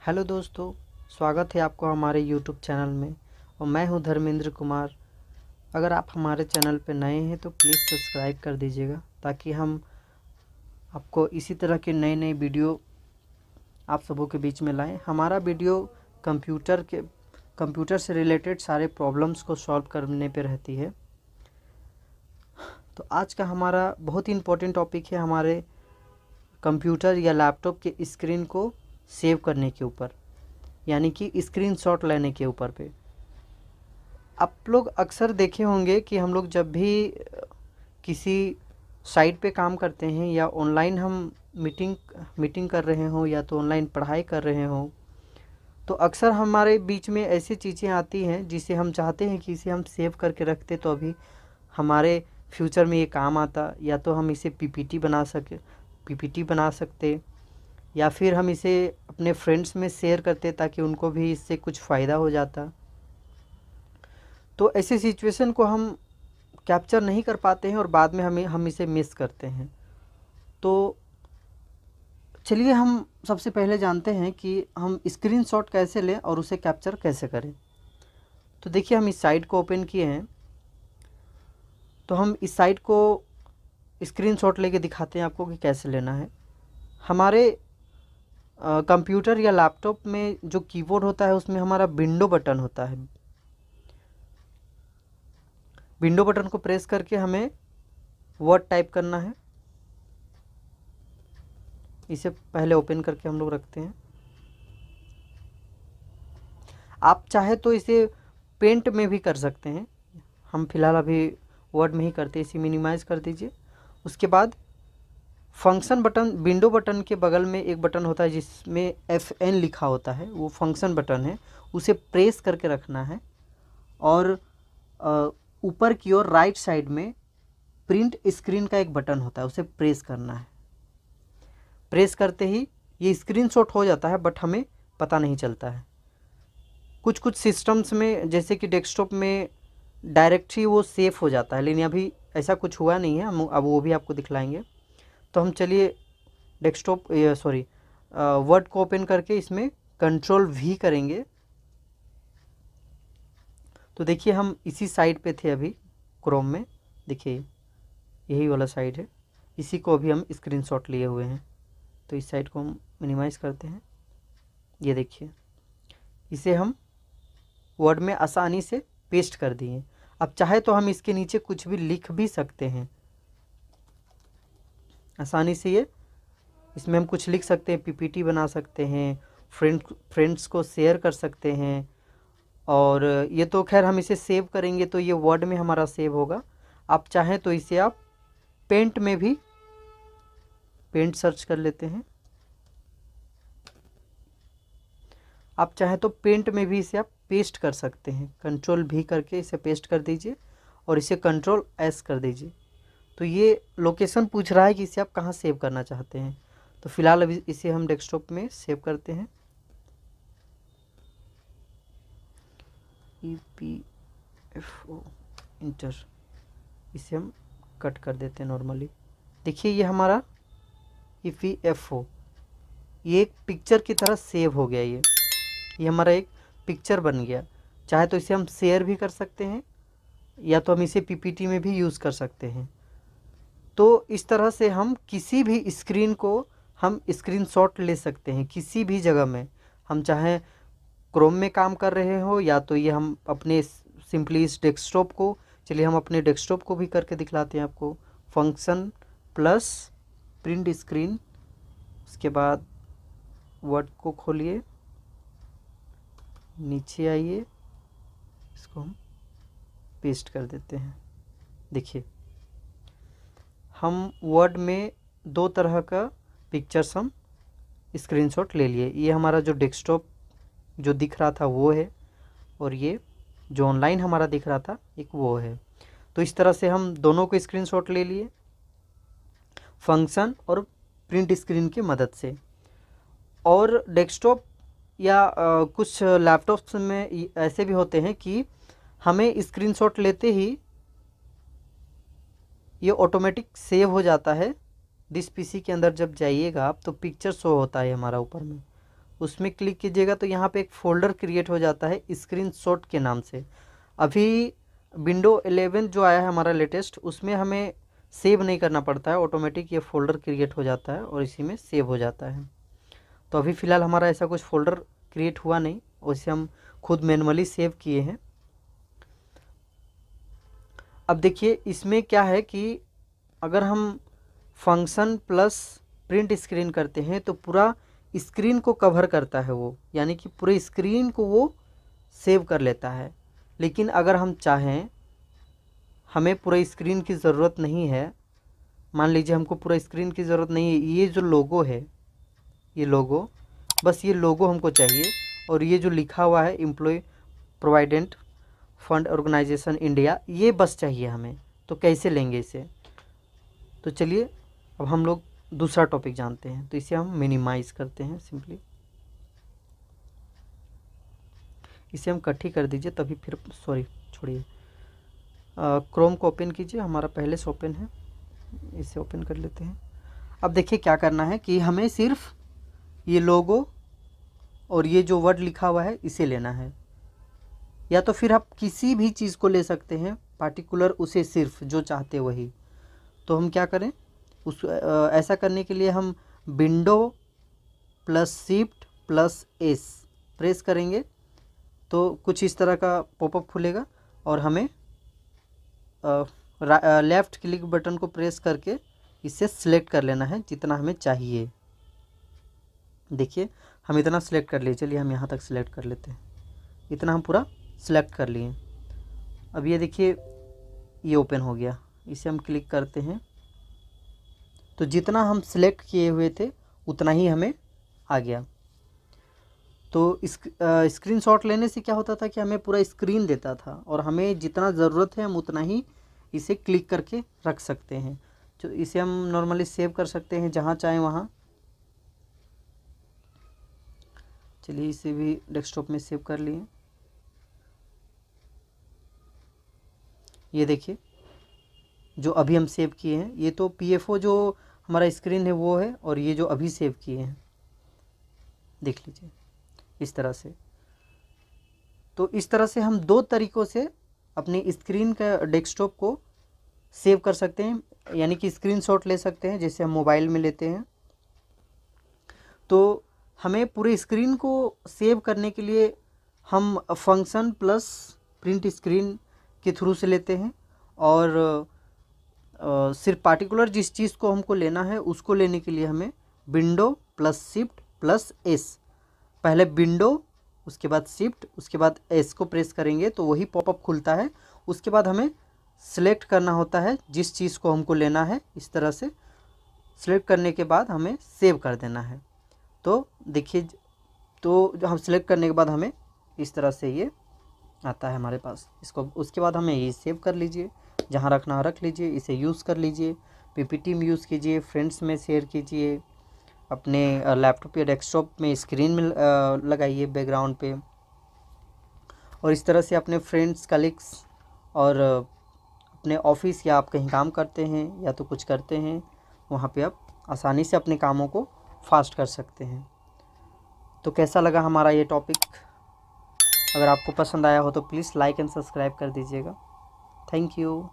Hello दोस्तों, स्वागत है आपको हमारे यूट्यूब चैनल में और मैं हूं धर्मेंद्र कुमार। अगर आप हमारे चैनल पर नए हैं तो प्लीज़ सब्सक्राइब कर दीजिएगा ताकि हम आपको इसी तरह के नए नए वीडियो आप सबों के बीच में लाएं। हमारा वीडियो कंप्यूटर से रिलेटेड सारे प्रॉब्लम्स को सॉल्व करने पे रहती है। तो आज का हमारा बहुत ही इम्पोर्टेंट टॉपिक है हमारे कंप्यूटर या लैपटॉप के स्क्रीन को सेव करने के ऊपर, यानी कि स्क्रीनशॉट लेने के ऊपर पे। आप लोग अक्सर देखे होंगे कि हम लोग जब भी किसी साइट पे काम करते हैं या ऑनलाइन हम मीटिंग कर रहे हों या तो ऑनलाइन पढ़ाई कर रहे हों, तो अक्सर हमारे बीच में ऐसी चीज़ें आती हैं जिसे हम चाहते हैं कि इसे हम सेव करके रखते तो अभी हमारे फ्यूचर में ये काम आता, या तो हम इसे पीपीटी बना सकते या फिर हम इसे अपने फ्रेंड्स में शेयर करते ताकि उनको भी इससे कुछ फ़ायदा हो जाता। तो ऐसी सिचुएशन को हम कैप्चर नहीं कर पाते हैं और बाद में हम इसे मिस करते हैं। तो चलिए हम सबसे पहले जानते हैं कि हम स्क्रीनशॉट कैसे लें और उसे कैप्चर कैसे करें। तो देखिए, हम इस साइट को ओपन किए हैं, तो हम इस साइट को स्क्रीनशॉट लेके दिखाते हैं आपको कि कैसे लेना है। हमारे कंप्यूटर या लैपटॉप में जो कीबोर्ड होता है उसमें हमारा विंडो बटन होता है। विंडो बटन को प्रेस करके हमें वर्ड टाइप करना है। इसे पहले ओपन करके हम लोग रखते हैं। आप चाहे तो इसे पेंट में भी कर सकते हैं, हम फिलहाल अभी वर्ड में ही करते हैं। इसे मिनिमाइज़ कर दीजिए। उसके बाद फंक्शन बटन, विंडो बटन के बगल में एक बटन होता है जिसमें FN लिखा होता है, वो फंक्शन बटन है। उसे प्रेस करके रखना है और ऊपर की ओर राइट साइड में प्रिंट स्क्रीन का एक बटन होता है, उसे प्रेस करना है। प्रेस करते ही ये स्क्रीनशॉट हो जाता है, बट हमें पता नहीं चलता है। कुछ कुछ सिस्टम्स में जैसे कि डेस्कटॉप में डायरेक्ट ही वो सेव हो जाता है, लेकिन अभी ऐसा कुछ हुआ नहीं है। हम अब वो भी आपको दिखलाएंगे। तो हम चलिए वर्ड को ओपन करके इसमें Ctrl+V करेंगे। तो देखिए, हम इसी साइड पे थे अभी क्रोम में। देखिए, यही वाला साइड है, इसी को अभी हम स्क्रीनशॉट लिए हुए हैं। तो इस साइड को हम मिनिमाइज़ करते हैं। ये देखिए, इसे हम वर्ड में आसानी से पेस्ट कर दिए। अब चाहे तो हम इसके नीचे कुछ भी लिख भी सकते हैं आसानी से। ये इसमें हम कुछ लिख सकते हैं, पीपीटी बना सकते हैं, फ्रेंड्स को शेयर कर सकते हैं। और ये तो खैर हम इसे सेव करेंगे तो ये वर्ड में हमारा सेव होगा। आप चाहें तो इसे आप पेंट में भी सर्च कर लेते हैं। आप चाहें तो पेंट में भी इसे आप पेस्ट कर सकते हैं। Ctrl+V करके इसे पेस्ट कर दीजिए और इसे Ctrl+S कर दीजिए। तो ये लोकेशन पूछ रहा है कि इसे आप कहाँ सेव करना चाहते हैं। तो फिलहाल अभी इसे हम डेस्कटॉप में सेव करते हैं। EPFO इंटर, इसे हम कट कर देते हैं नॉर्मली। देखिए, ये हमारा EPFO ये एक पिक्चर की तरह सेव हो गया। ये हमारा एक पिक्चर बन गया। चाहे तो इसे हम शेयर भी कर सकते हैं या तो हम इसे पीपीटी में भी यूज़ कर सकते हैं। तो इस तरह से हम किसी भी स्क्रीन को हम स्क्रीनशॉट ले सकते हैं किसी भी जगह में। हम चाहे क्रोम में काम कर रहे हो या तो ये हम अपने सिंपली इस डेस्कटॉप को, चलिए हम अपने डेस्कटॉप को भी करके दिखलाते हैं आपको। फंक्शन प्लस प्रिंट स्क्रीन, उसके बाद वर्ड को खोलिए, नीचे आइए, इसको हम पेस्ट कर देते हैं। देखिए, हम वर्ड में दो तरह का पिक्चर्स हम स्क्रीनशॉट ले लिए। ये हमारा जो डेस्कटॉप जो दिख रहा था वो है, और ये जो ऑनलाइन हमारा दिख रहा था एक वो है। तो इस तरह से हम दोनों को स्क्रीनशॉट ले लिए फंक्शन और प्रिंट स्क्रीन की मदद से। और डेस्कटॉप या कुछ लैपटॉप्स में ऐसे भी होते हैं कि हमें स्क्रीनशॉट लेते ही ये ऑटोमेटिक सेव हो जाता है। दिस पीसी के अंदर जब जाइएगा आप तो पिक्चर शो होता है हमारा ऊपर में। उसमें क्लिक कीजिएगा तो यहाँ पे एक फ़ोल्डर क्रिएट हो जाता है स्क्रीनशॉट के नाम से। अभी विंडो 11 जो आया है हमारा लेटेस्ट, उसमें हमें सेव नहीं करना पड़ता है, ऑटोमेटिक ये फ़ोल्डर क्रिएट हो जाता है और इसी में सेव हो जाता है। तो अभी फ़िलहाल हमारा ऐसा कुछ फ़ोल्डर क्रिएट हुआ नहीं, उसे हम खुद मैनुअली सेव किए हैं। अब देखिए इसमें क्या है कि अगर हम फंक्शन प्लस प्रिंट स्क्रीन करते हैं तो पूरा स्क्रीन को कवर करता है वो, यानी कि पूरे स्क्रीन को वो सेव कर लेता है। लेकिन अगर हम चाहें, हमें पूरे स्क्रीन की ज़रूरत नहीं है, मान लीजिए हमको पूरा स्क्रीन की ज़रूरत नहीं है, ये जो लोगो है, ये लोगो, बस ये लोगो हमको चाहिए, और ये जो लिखा हुआ है employ provident fund organisation India, ये बस चाहिए हमें। तो कैसे लेंगे इसे? तो चलिए अब हम लोग दूसरा टॉपिक जानते हैं। तो इसे हम मिनिमाइज़ करते हैं सिंपली, इसे हम कट ही कर दीजिए, तभी फिर सॉरी छोड़िए, क्रोम को ओपन कीजिए, हमारा पहले से ओपन है, इसे ओपन कर लेते हैं। अब देखिए क्या करना है कि हमें सिर्फ ये लोगो और ये जो वर्ड लिखा हुआ है इसे लेना है, या तो फिर आप किसी भी चीज़ को ले सकते हैं पार्टिकुलर, उसे सिर्फ जो चाहते वही। तो हम क्या करें, ऐसा करने के लिए हम window plus shift plus S press करेंगे तो कुछ इस तरह का पॉपअप खुलेगा, और हमें लेफ़्ट क्लिक बटन को प्रेस करके इसे सिलेक्ट कर लेना है जितना हमें चाहिए। देखिए हम इतना सिलेक्ट कर लिए, चलिए हम यहाँ तक सिलेक्ट कर लेते हैं, इतना हम पूरा सिलेक्ट कर लिए। अब ये देखिए ये ओपन हो गया, इसे हम क्लिक करते हैं तो जितना हम सिलेक्ट किए हुए थे उतना ही हमें आ गया। तो स्क्रीनशॉट लेने से क्या होता था कि हमें पूरा स्क्रीन देता था, और हमें जितना ज़रूरत है हम उतना ही इसे क्लिक करके रख सकते हैं। तो इसे हम नॉर्मली सेव कर सकते हैं जहाँ चाहें वहाँ। चलिए इसे भी डेस्कटॉप में सेव कर लिए। ये देखिए जो अभी हम सेव किए हैं, ये तो PFO जो हमारा स्क्रीन है वो है, और ये जो अभी सेव किए हैं देख लीजिए इस तरह से। तो इस तरह से हम दो तरीक़ों से अपनी स्क्रीन का डेस्कटॉप को सेव कर सकते हैं, यानी कि स्क्रीनशॉट ले सकते हैं जैसे हम मोबाइल में लेते हैं। तो हमें पूरे स्क्रीन को सेव करने के लिए हम फंक्शन प्लस प्रिंट स्क्रीन के थ्रू से लेते हैं, और सिर्फ पार्टिकुलर जिस चीज़ को हमको लेना है उसको लेने के लिए हमें window plus shift plus S, पहले विंडो उसके बाद शिफ्ट उसके बाद एस को प्रेस करेंगे तो वही पॉपअप खुलता है। उसके बाद हमें सिलेक्ट करना होता है जिस चीज़ को हमको लेना है, इस तरह से सिलेक्ट करने के बाद हमें सेव कर देना है। तो देखिए, तो जो हम सिलेक्ट करने के बाद हमें इस तरह से ये आता है हमारे पास, इसको उसके बाद हमें ये सेव कर लीजिए, जहाँ रखना रख लीजिए, इसे यूज़ कर लीजिए, PPT में यूज़ कीजिए, फ्रेंड्स में शेयर कीजिए, अपने लैपटॉप या डेस्कटॉप में स्क्रीन में लगाइए बैकग्राउंड पे, और इस तरह से अपने फ्रेंड्स कलीग्स और अपने ऑफिस या आप कहीं काम करते हैं या तो कुछ करते हैं वहाँ पे आप आसानी से अपने कामों को फास्ट कर सकते हैं। तो कैसा लगा हमारा ये टॉपिक? अगर आपको पसंद आया हो तो प्लीज़ लाइक एंड सब्सक्राइब कर दीजिएगा। Thank you.